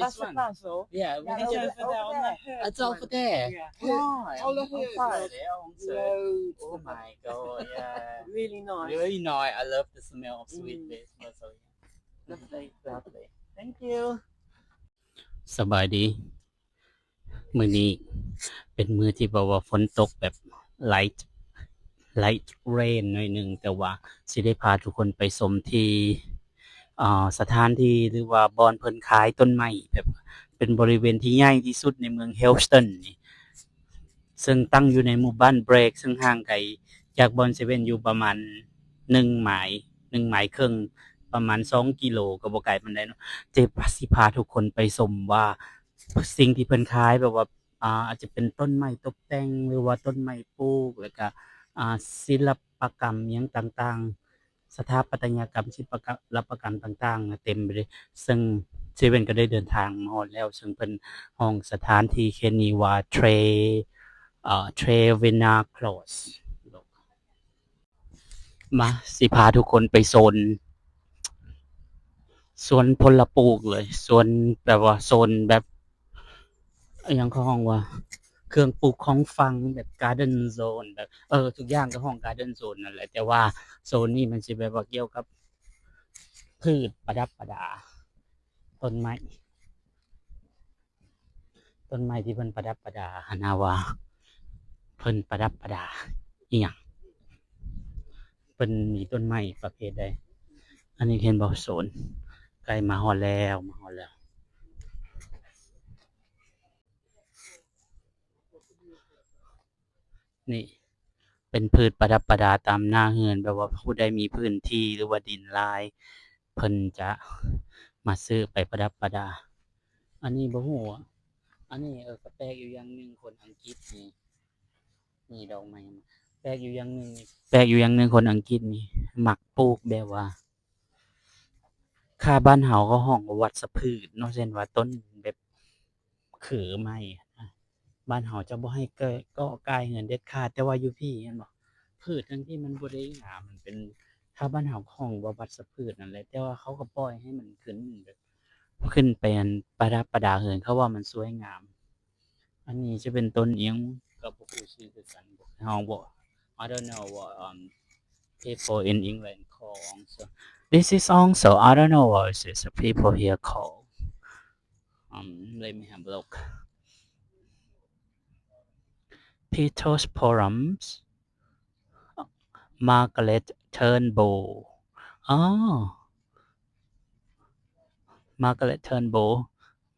That's the council. Yeah, we can It's just over there on the hill. It's over there. Yeah. Oh, Oh, look here. Loads. Oh my god, yeah. Really nice. Really nice. I love the smell of sweet basil. So lovely. Thank you. สบายดีมื้อนี้เป็นมื้อที่บอกว่าฝนตกแบบ light rain หน่อยนึงแต่ว่าสิได้พาทุกคนไปชมที่สถานที่หรือว่าบอนเพิ่นขายต้นไม้แบบเป็นบริเวณที่ใหญ่ที่สุดในเมือง Houston นี่ซึ่งตั้งอยู่ในหมู่บ้าน Break ซึ่งห่างไกลจากบอน7อยู่ประมาณ1ไมล์ครึ่งประมาณ2กิโลก็บ่ไกลปานใดเนาะจะสิพาทุกคนไปชมว่าสิ่งที่เพิ่นขายแบบว่าอาจจะเป็นต้นไม้ตกแต่งหรือว่าต้นไม้ปลูกแล้วก็ศิลปกรรมหยังต่างๆสถาปัตยกรรมศิลปกรรมต่างๆเต็มไปเลยซึ่งเซเว่นก็ได้เดินทางมาฮอดแล้วซึ่งเพิ่นห้องสถานที่แค่นี้ว่าTrevena Close มาสิพาทุกคนไปโซนสวนพลปลูกเลยสวนแบบว่าโซนแบบอิหยังเขาฮ้องว่าเครื่องปลูกของฟังแบบ Garden Zone แบบทุกอย่างก็ห้อง Garden Zone นั่นแหละแต่ว่าโซนนี้มันสิแบบว่าเกี่ยวกับพืชประดับประดาต้นไม้ที่เพิ่นประดับประดาหนาว่าเพิ่นประดับประดาอิหยังเพิ่นมีต้นไม้ประเภทใดอันนี้เห็นบ่โซนใกล้มาฮอดแล้วนี่เป็นพืชประดับประดาตามหน้าเรือนแบบว่าผู้ใดมีพื้นที่หรือว่าดินหลายเพิ่นจะมาซื้อไปประดับประดาอันนี้บ่ฮู้อันนี้ก็แปลกอยู่อย่างนึงคนอังกฤษนี่ดอกไม้แปลกอยู่อย่างนึงคนอังกฤษนี่มักปลูกแบบว่าค่าบ้านเฮาก็ฮ้องว่าวัชพืชเนาะเช่นว่าต้นแบบคือไม้บ้านเฮาจะบ่ให้เกายเรือนเด็ดขาดแต่ว่าอยู่พี่แม่นบ่พืชทั้งที่มันบ่ได้งามมันเป็นถ้าบ้านเฮาฮ้องว่าวัชพืชนั่นแหละแต่ว่าเขาก็ปล่อยให้มันขึ้นแบบขึ้นไปอันประดับประดาเรือนเขาว่ามันสวยงามอันนี้จะเป็นต้นอิหยังก็บ่รู้ชื่อคือกันเฮาบ่ I don't know what people in England call also this is also I don't know what is this people here call let me have a look Pittosporums Margaret Turnbull Margaret Turnbull